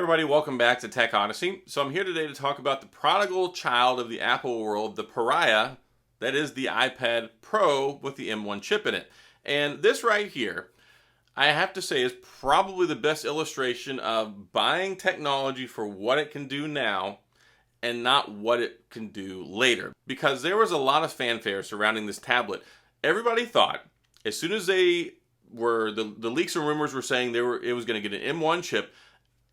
everybody, welcome back to Tech Odyssey. So I'm here today to talk about the prodigal child of the Apple world, the pariah, that is the iPad Pro with the M1 chip in it. And this right here, I have to say, is probably the best illustration of buying technology for what it can do now and not what it can do later. Because there was a lot of fanfare surrounding this tablet. Everybody thought, as soon as the leaks and rumors were saying it was going to get an M1 chip,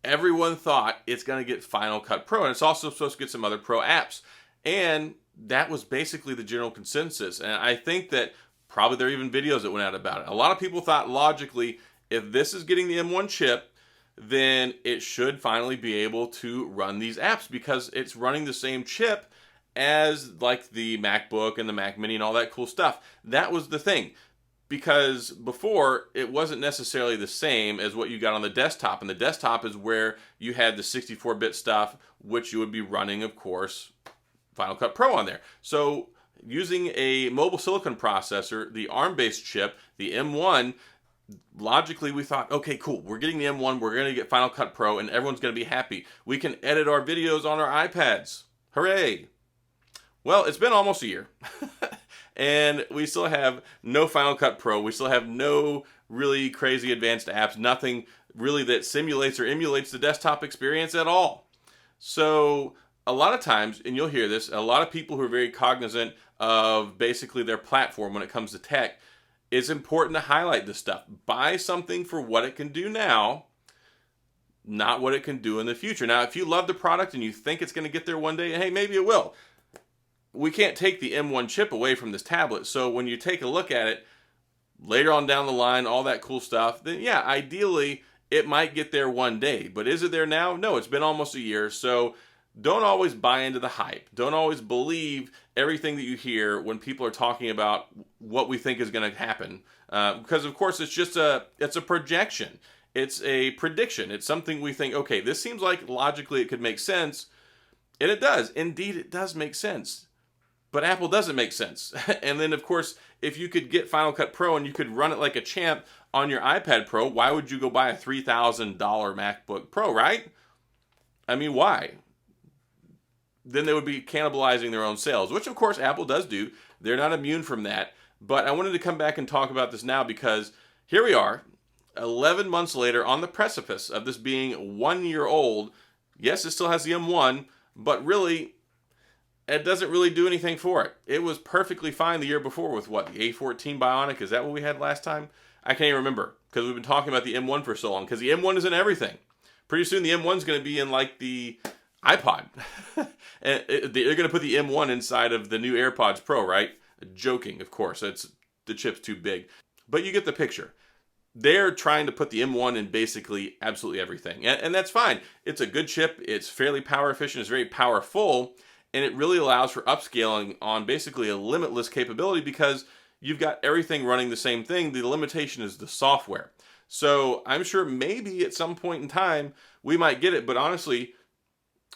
everyone thought it's going to get Final Cut Pro, and it's also supposed to get some other Pro apps. And that was basically the general consensus. And I think that probably there are even videos that went out about it. A lot of people thought logically, if this is getting the M1 chip, then it should finally be able to run these apps because it's running the same chip as like the MacBook and the Mac Mini and all that cool stuff. That was the thing. Because before, it wasn't necessarily the same as what you got on the desktop. And the desktop is where you had the 64-bit stuff, which you would be running, of course, Final Cut Pro on there. So using a mobile silicon processor, the ARM-based chip, the M1, logically we thought, okay, cool, we're getting the M1, we're going to get Final Cut Pro, and everyone's going to be happy. We can edit our videos on our iPads. Hooray! Well, it's been almost a year. And we still have no Final Cut Pro. We still have no really crazy advanced apps. Nothing really that simulates or emulates the desktop experience at all. So a lot of times, and you'll hear this, a lot of people who are very cognizant of basically their platform when it comes to tech, it's important to highlight this stuff. Buy something for what it can do now, not what it can do in the future. Now, if you love the product and you think it's going to get there one day, hey, maybe it will. We can't take the M1 chip away from this tablet. So when you take a look at it later on down the line, all that cool stuff, then yeah, ideally it might get there one day. But is it there now? No, it's been almost a year. So don't always buy into the hype. Don't always believe everything that you hear when people are talking about what we think is going to happen. Because of course it's a projection. It's a prediction. It's something we think, okay, this seems like logically it could make sense. And it does. Indeed, it does make sense. But Apple doesn't make sense. And then, of course, if you could get Final Cut Pro and you could run it like a champ on your iPad Pro, why would you go buy a $3,000 MacBook Pro, right? I mean, why? Then they would be cannibalizing their own sales, which, of course, Apple does do. They're not immune from that. But I wanted to come back and talk about this now because here we are, 11 months later, on the precipice of this being 1 year old. Yes, it still has the M1, but really, it doesn't really do anything for it. It was perfectly fine the year before with what, the A14 Bionic? Is that what we had last time? I can't even remember because we've been talking about the M1 for so long because the M1 is in everything. Pretty soon the M1 is going to be in like the iPod. And they're going to put the M1 inside of the new AirPods Pro, right? Joking, of course. The chip's too big. But you get the picture. They're trying to put the M1 in basically absolutely everything. And that's fine. It's a good chip. It's fairly power efficient. It's very powerful. And it really allows for upscaling on basically a limitless capability because you've got everything running the same thing. The limitation is the software. So I'm sure maybe at some point in time we might get it. But honestly,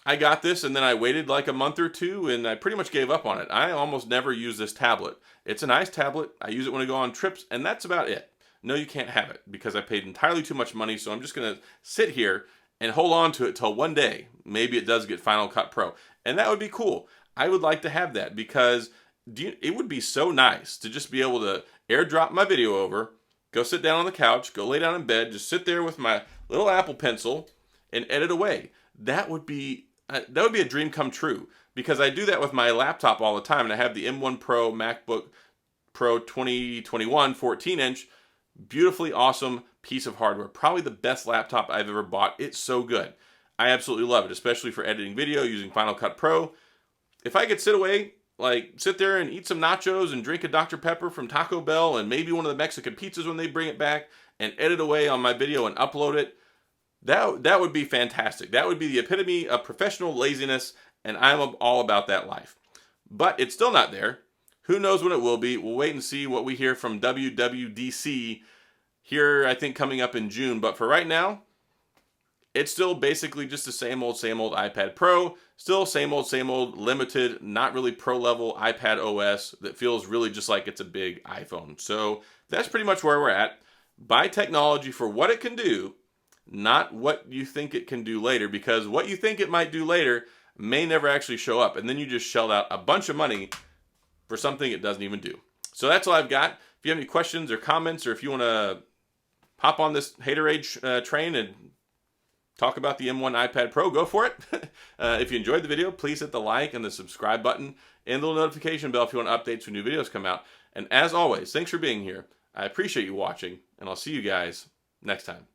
I got this and then I waited like a month or two and I pretty much gave up on it. I almost never use this tablet. It's a nice tablet. I use it when I go on trips and that's about it. No, you can't have it because I paid entirely too much money. So I'm just going to sit here and hold on to it till one day. Maybe it does get Final Cut Pro. And that would be cool. I would like to have that because it would be so nice to just be able to airdrop my video over, go sit down on the couch, go lay down in bed, just sit there with my little Apple Pencil and edit away. That would be a dream come true because I do that with my laptop all the time. And I have the M1 Pro MacBook Pro 2021 14-inch, beautifully awesome piece of hardware. Probably the best laptop I've ever bought. It's so good. I absolutely love it, especially for editing video using Final Cut Pro. If I could sit there and eat some nachos and drink a Dr. Pepper from Taco Bell and maybe one of the Mexican pizzas when they bring it back and edit away on my video and upload it, that would be fantastic. That would be the epitome of professional laziness, and I'm all about that life. But it's still not there. Who knows when it will be? We'll wait and see what we hear from WWDC here, I think, coming up in June. But for right now, it's still basically just the same old iPad Pro. Still same old limited, not really pro level iPad OS that feels really just like it's a big iPhone. So that's pretty much where we're at. Buy technology for what it can do, not what you think it can do later, because what you think it might do later may never actually show up, and then you just shelled out a bunch of money for something it doesn't even do. So that's all I've got. If you have any questions or comments, or if you want to hop on this haterade train and talk about the M1 iPad Pro, go for it. If you enjoyed the video, please hit the like and the subscribe button and the little notification bell if you want updates when new videos come out. And as always, thanks for being here. I appreciate you watching, and I'll see you guys next time.